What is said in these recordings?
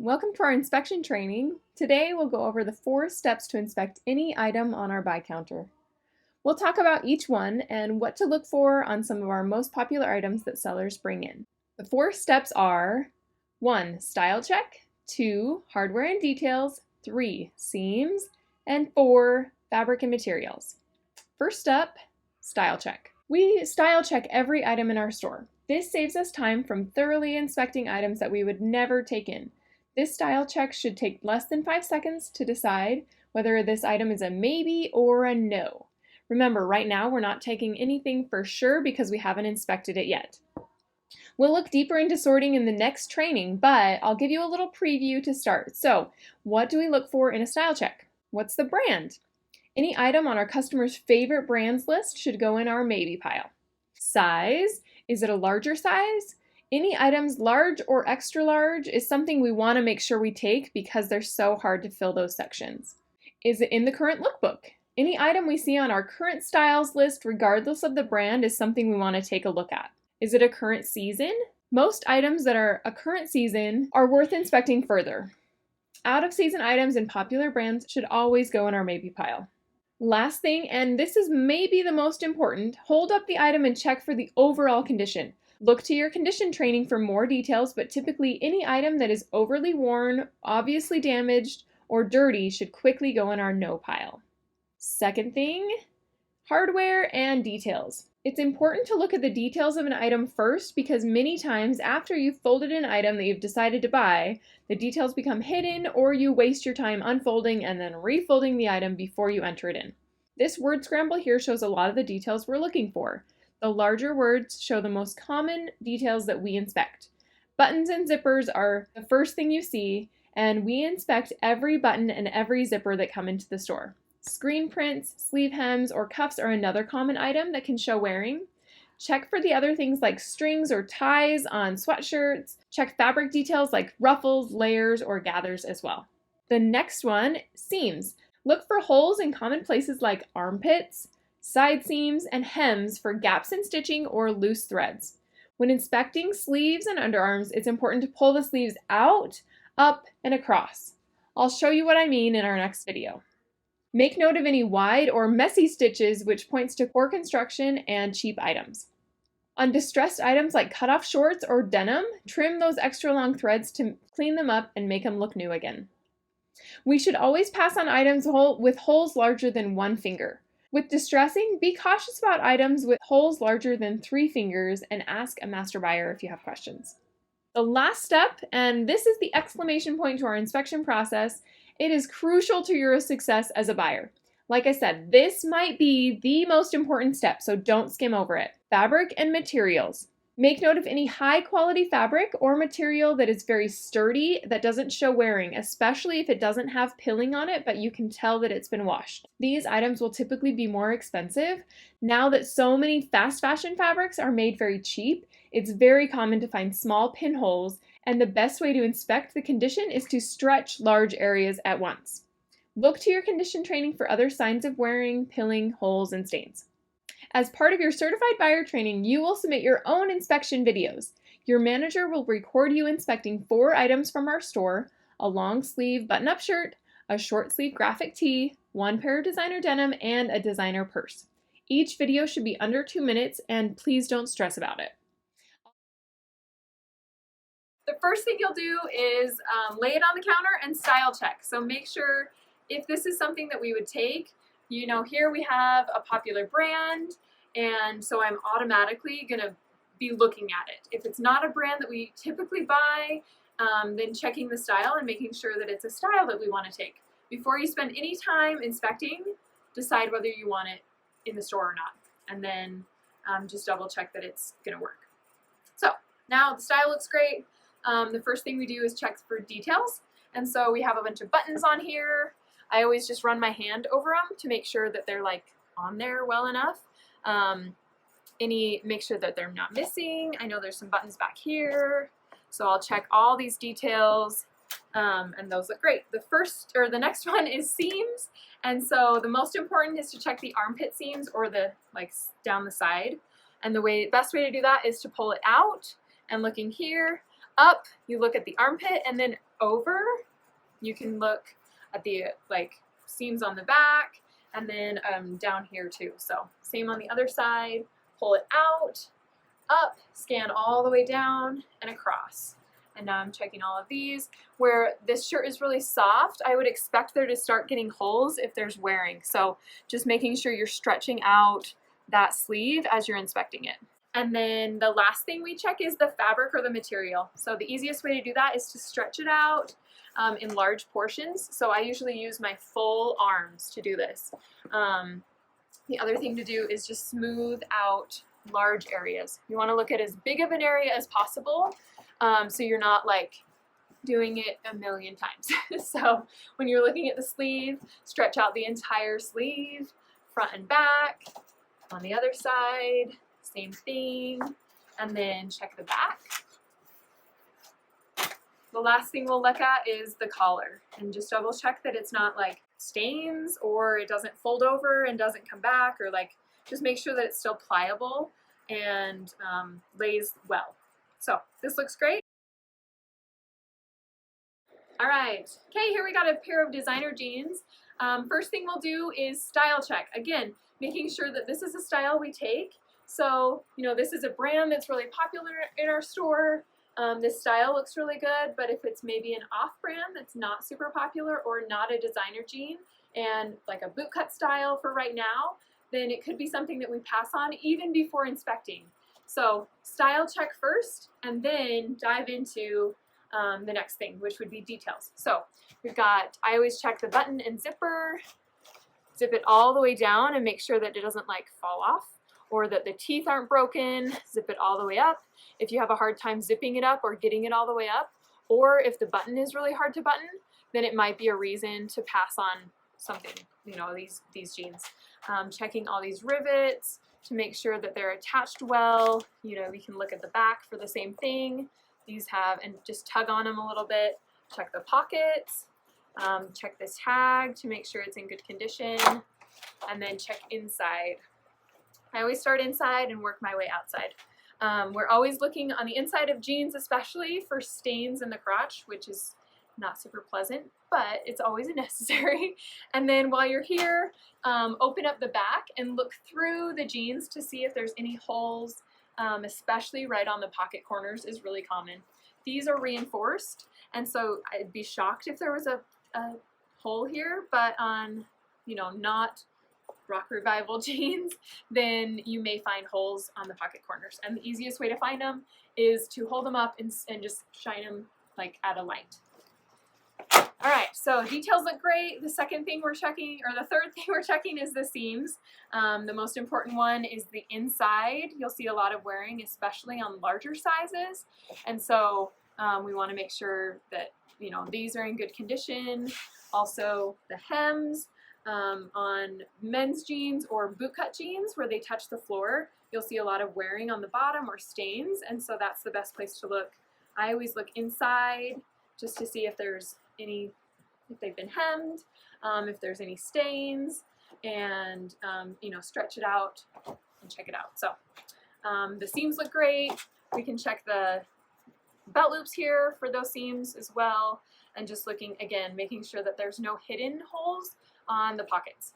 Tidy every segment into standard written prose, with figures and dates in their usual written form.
welcome to our inspection training. Today we'll go over the 4 steps to inspect any item on our buy counter. We'll talk about each one and what to look for on some of our most popular items that sellers bring in. The 4 steps are 1. Style check, 2. Hardware and details, 3. Seams, and 4. Fabric and materials. First up, style check. We style check every item in our store. This saves us time from thoroughly inspecting items that we would never take in. This style check should take less than 5 seconds to decide whether this item is a maybe or a no. Remember, right now we're not taking anything for sure because we haven't inspected it yet. We'll look deeper into sorting in the next training, but I'll give you a little preview to start. So, what do we look for in a style check? What's the brand? Any item on our customer's favorite brands list should go in our maybe pile. Size. Is it a larger size? Any items large or extra large is something we want to make sure we take because they're so hard to fill those sections. Is it in the current lookbook? Any item we see on our current styles list, regardless of the brand, is something we want to take a look at. Is it a current season? Most items that are a current season are worth inspecting further. Out of season items and popular brands should always go in our maybe pile. Last thing, and this is maybe the most important, hold up the item and check for the overall condition. Look to your condition training for more details, but typically any item that is overly worn, obviously damaged, or dirty should quickly go in our no pile. Second thing, hardware and details. It's important to look at the details of an item first because many times after you've folded an item that you've decided to buy, the details become hidden or you waste your time unfolding and then refolding the item before you enter it in. This word scramble here shows a lot of the details we're looking for. The larger words show the most common details that we inspect. Buttons and zippers are the first thing you see, and we inspect every button and every zipper that come into the store. Screen prints, sleeve hems, or cuffs are another common item that can show wearing. Check for the other things like strings or ties on sweatshirts. Check fabric details like ruffles, layers, or gathers as well. The next one, seams. Look for holes in common places like armpits, side seams, and hems for gaps in stitching or loose threads. When inspecting sleeves and underarms, it's important to pull the sleeves out, up, and across. I'll show you what I mean in our next video. Make note of any wide or messy stitches, which points to poor construction and cheap items. On distressed items like cutoff shorts or denim, trim those extra long threads to clean them up and make them look new again. We should always pass on items with holes larger than 1 finger. With distressing, be cautious about items with holes larger than 3 fingers and ask a master buyer if you have questions. The last step, and this is the exclamation point to our inspection process, it is crucial to your success as a buyer. Like I said, this might be the most important step, so don't skim over it. Fabric and materials. Make note of any high quality fabric or material that is very sturdy that doesn't show wearing, especially if it doesn't have pilling on it, but you can tell that it's been washed. These items will typically be more expensive. Now that so many fast fashion fabrics are made very cheap, it's very common to find small pinholes, and the best way to inspect the condition is to stretch large areas at once. Look to your condition training for other signs of wearing, pilling, holes, and stains. As part of your certified buyer training, you will submit your own inspection videos. Your manager will record you inspecting 4 items from our store: a long sleeve button-up shirt, a short sleeve graphic tee, 1 pair of designer denim, and a designer purse. Each video should be under 2 minutes, and please don't stress about it. The first thing you'll do is lay it on the counter and style check. So make sure if this is something that we would take, you know, here we have a popular brand, and so I'm automatically going to be looking at it. If it's not a brand that we typically buy, then checking the style and making sure that it's a style that we want to take. Before you spend any time inspecting, decide whether you want it in the store or not, and then just double check that it's going to work. So now the style looks great. The first thing we do is check for details, and so we have a bunch of buttons on here. I always just run my hand over them to make sure that they're like on there well enough. Make sure that they're not missing. I know there's some buttons back here, so I'll check all these details, and those look great. The next one is seams, and so the most important is to check the armpit seams or the down the side. And the best way to do that is to pull it out and looking here. Up, you look at the armpit, and then over, you can look at the like seams on the back, and then down here too. So same on the other side, pull it out, up, scan all the way down and across. And now I'm checking all of these. Where this shirt is really soft, I would expect there to start getting holes if there's wearing. So just making sure you're stretching out that sleeve as you're inspecting it. And then the last thing we check is the fabric or the material. So the easiest way to do that is to stretch it out in large portions. So I usually use my full arms to do this. The other thing to do is just smooth out large areas. You want to look at as big of an area as possible, so you're not like doing it a million times. So when you're looking at the sleeve, stretch out the entire sleeve, front and back. On the other side, same thing, and then check the back. The last thing we'll look at is the collar, and just double check that it's not like stains or it doesn't fold over and doesn't come back, or like just make sure that it's still pliable and lays well. So this looks great. All right, okay, here we got a pair of designer jeans. First thing we'll do is style check. Again, making sure that this is a style we take. So, you know, this is a brand that's really popular in our store. This style looks really good, but if it's maybe an off-brand that's not super popular or not a designer jean and like a bootcut style for right now, then it could be something that we pass on even before inspecting. So style check first and then dive into the next thing, which would be details. So we've got, I always check the button and zipper, zip it all the way down and make sure that it doesn't like fall off, or that the teeth aren't broken. Zip it all the way up. If you have a hard time zipping it up or getting it all the way up, or if the button is really hard to button, then it might be a reason to pass on something, you know, these jeans. Checking all these rivets to make sure that they're attached well. You know, we can look at the back for the same thing. These have, and just tug on them a little bit. Check the pockets. Check this tag to make sure it's in good condition. And then check inside. I always start inside and work my way outside. We're always looking on the inside of jeans, especially for stains in the crotch, which is not super pleasant, but it's always necessary. And then while you're here, open up the back and look through the jeans to see if there's any holes, especially right on the pocket corners is really common. These are reinforced, and so I'd be shocked if there was a hole here, but on, you know, not Rock Revival jeans, then you may find holes on the pocket corners. And the easiest way to find them is to hold them up and just shine them like at a light. All right, so details look great. The second thing we're checking, or the third thing we're checking, is the seams. The most important one is the inside. You'll see a lot of wearing, especially on larger sizes. And so we want to make sure that, you know, these are in good condition. Also the hems. On men's jeans or bootcut jeans where they touch the floor, you'll see a lot of wearing on the bottom or stains, and so that's the best place to look. I always look inside just to see if there's any, if they've been hemmed, if there's any stains, and you know, stretch it out and check it out. So the seams look great. We can check the belt loops here for those seams as well, and just looking again, making sure that there's no hidden holes on the pockets.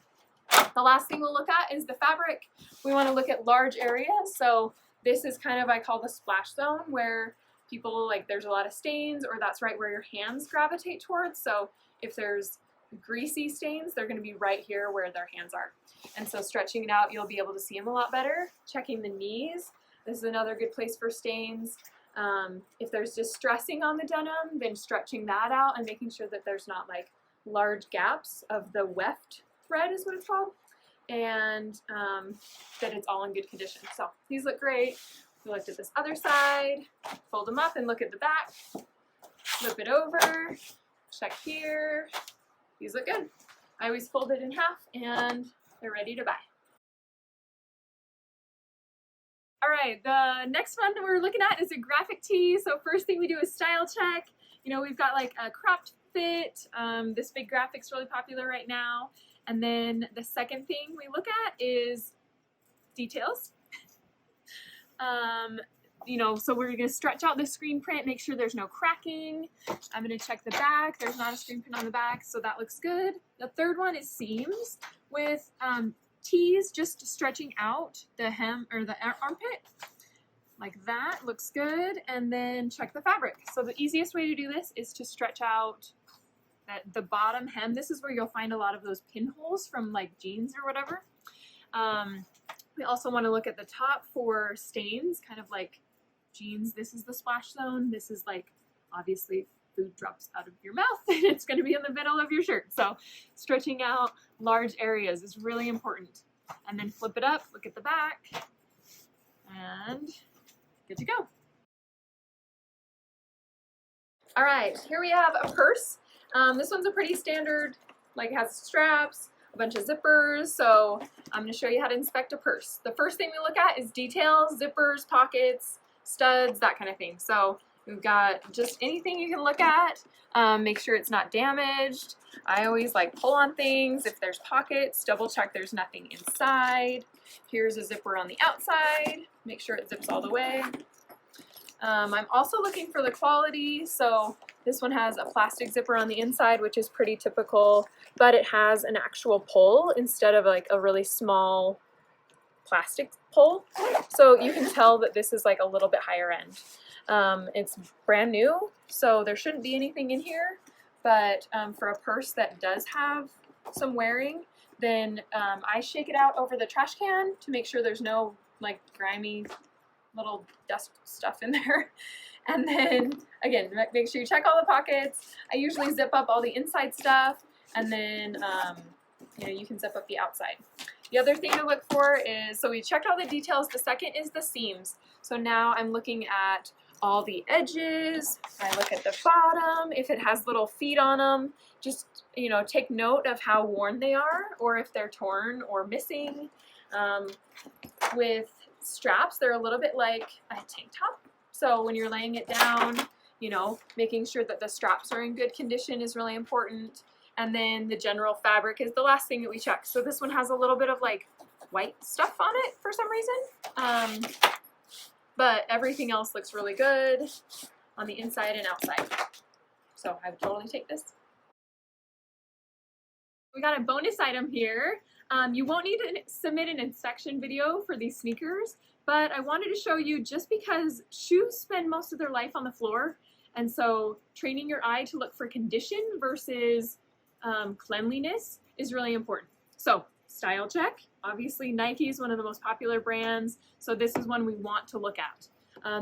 The last thing we'll look at is the fabric. We want to look at large areas. So this is kind of, I call the splash zone, where people, like, there's a lot of stains, or that's right where your hands gravitate towards. So if there's greasy stains, they're going to be right here where their hands are. And so stretching it out, you'll be able to see them a lot better. Checking the knees. This is another good place for stains. If there's distressing on the denim, then stretching that out and making sure that there's not like large gaps of the weft thread is what it's called, and that it's all in good condition. So these look great. We looked at this other side, fold them up and look at the back, flip it over, check here. These look good. I always fold it in half and they're ready to buy. All right, the next one we're looking at is a graphic tee. So first thing we do is style check. You know, we've got like a cropped fit. This big graphic's really popular right now. And then the second thing we look at is details. so we're going to stretch out the screen print, make sure there's no cracking. I'm going to check the back. There's not a screen print on the back, so that looks good. The third one is seams with tees just stretching out the hem or the armpit. Like that, looks good. And then check the fabric. So the easiest way to do this is to stretch out the bottom hem. This is where you'll find a lot of those pinholes from like jeans or whatever. We also want to look at the top for stains, kind of like jeans. This is the splash zone. This is like, obviously, food drops out of your mouth and it's going to be in the middle of your shirt. So stretching out large areas is really important. And then flip it up, look at the back, and good to go. All right, here we have a purse. This one's a pretty standard, like has straps, a bunch of zippers. So I'm going to show you how to inspect a purse. The first thing we look at is details, zippers, pockets, studs, that kind of thing. So we've got just anything you can look at. Make sure it's not damaged. I always like pull on things. If there's pockets, double check there's nothing inside. Here's a zipper on the outside. Make sure it zips all the way. I'm also looking for the quality. So this one has a plastic zipper on the inside, which is pretty typical, but it has an actual pull instead of like a really small plastic pull. So you can tell that this is like a little bit higher end. It's brand new, so there shouldn't be anything in here, but for a purse that does have some wearing, then I shake it out over the trash can to make sure there's no like grimy little dust stuff in there. And then again, make sure you check all the pockets. I usually zip up all the inside stuff, and then you can zip up the outside. The other thing to look for is, so we checked all the details. The second is the seams. So now I'm looking at all the edges. I look at the bottom. If it has little feet on them, just take note of how worn they are, or if they're torn or missing. With straps, they're a little bit like a tank top. So when you're laying it down, making sure that the straps are in good condition is really important. And then the general fabric is the last thing that we check. So this one has a little bit of like white stuff on it for some reason. But everything else looks really good on the inside and outside. So I would totally take this. We got a bonus item here. You won't need to submit an inspection video for these sneakers, but I wanted to show you, just because shoes spend most of their life on the floor, and so training your eye to look for condition versus cleanliness is really important. So style check. Obviously Nike is one of the most popular brands, so this is one we want to look at.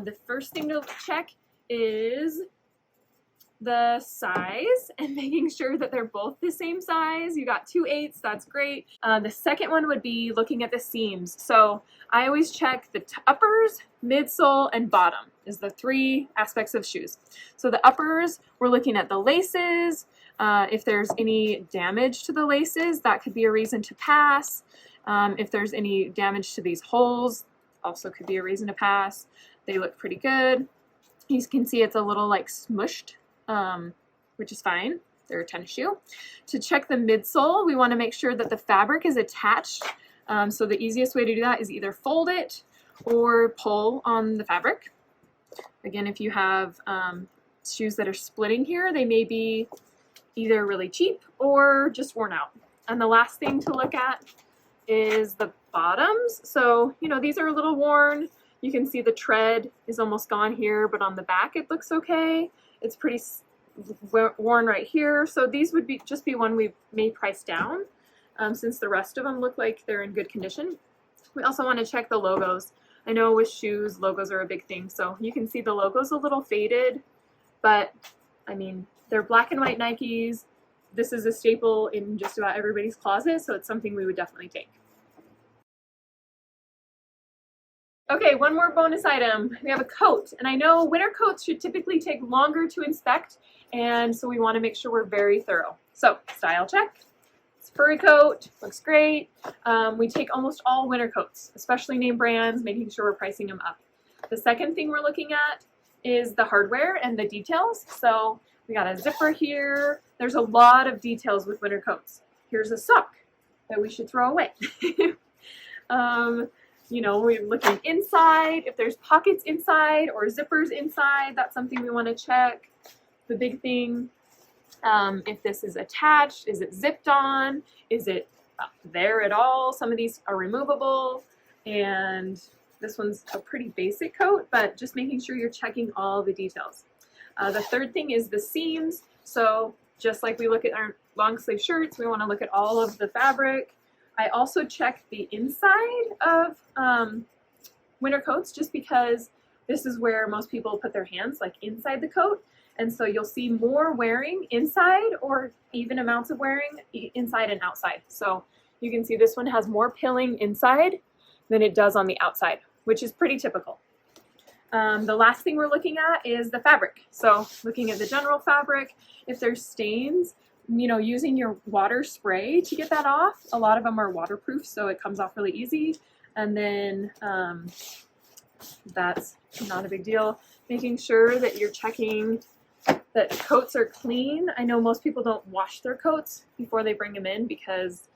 The first thing to check is the size and making sure that they're both the same size. You got 2/8, that's great. The second one would be looking at the seams. So I always check the uppers, midsole, and bottom is the three aspects of shoes. So the uppers, we're looking at the laces. If there's any damage to the laces, that could be a reason to pass. If there's any damage to these holes, also could be a reason to pass. They look pretty good. You can see it's a little like smushed, which is fine. They're a tennis shoe. To check the midsole, we want to make sure that the fabric is attached. So the easiest way to do that is either fold it or pull on the fabric. Again, if you have shoes that are splitting here, they may be either really cheap or just worn out. And the last thing to look at is the bottoms. So, these are a little worn. You can see the tread is almost gone here, but on the back it looks okay. It's pretty worn right here. So these would just be one we may price down, since the rest of them look like they're in good condition. We also want to check the logos. I know with shoes, logos are a big thing. So you can see the logo's a little faded, but I mean, they're black and white Nikes. This is a staple in just about everybody's closet, so it's something we would definitely take. Okay, one more bonus item. We have a coat, and I know winter coats should typically take longer to inspect, and so we want to make sure we're very thorough. So, style check. It's a furry coat, looks great. We take almost all winter coats, especially name brands, making sure we're pricing them up. The second thing we're looking at is the hardware and the details. So we got a zipper here. There's a lot of details with winter coats. Here's a sock that we should throw away. we're looking inside. If there's pockets inside or zippers inside, that's something we want to check. The big thing, if this is attached, is it zipped on? Is it up there at all? Some of these are removable, and this one's a pretty basic coat, but just making sure you're checking all the details. The third thing is the seams. So just like we look at our long sleeve shirts, we want to look at all of the fabric. I also check the inside of winter coats, just because this is where most people put their hands, like inside the coat. And so you'll see more wearing inside, or even amounts of wearing inside and outside. So you can see this one has more pilling inside than it does on the outside, which is pretty typical. The last thing we're looking at is the fabric. So looking at the general fabric, if there's stains, using your water spray to get that off. A lot of them are waterproof, so it comes off really easy. And then that's not a big deal. Making sure that you're checking that coats are clean. I know most people don't wash their coats before they bring them in because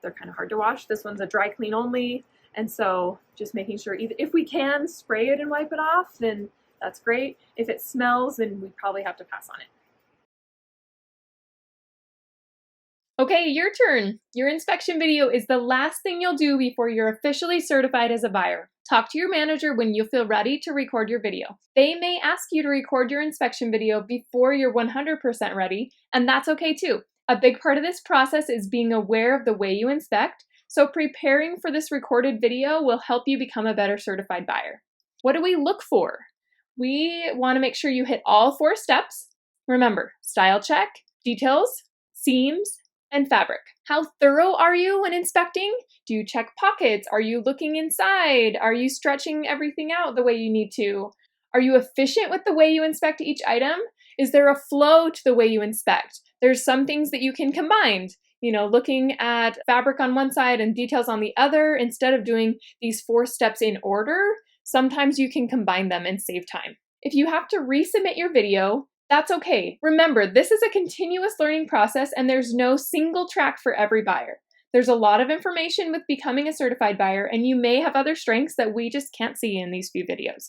they're kind of hard to wash. This one's a dry clean only. And so just making sure, if we can spray it and wipe it off, then that's great. If it smells, then we probably have to pass on it. Okay, your turn. Your inspection video is the last thing you'll do before you're officially certified as a buyer. Talk to your manager when you feel ready to record your video. They may ask you to record your inspection video before you're 100% ready, and that's okay too. A big part of this process is being aware of the way you inspect, so preparing for this recorded video will help you become a better certified buyer. What do we look for? We want to make sure you hit all 4 steps. Remember, style check, details, seams, and fabric. How thorough are you when inspecting? Do you check pockets? Are you looking inside? Are you stretching everything out the way you need to? Are you efficient with the way you inspect each item? Is there a flow to the way you inspect? There's some things that you can combine. Looking at fabric on one side and details on the other, instead of doing these 4 steps in order, sometimes you can combine them and save time. If you have to resubmit your video, that's okay. Remember, this is a continuous learning process, and there's no single track for every buyer. There's a lot of information with becoming a certified buyer, and you may have other strengths that we just can't see in these few videos.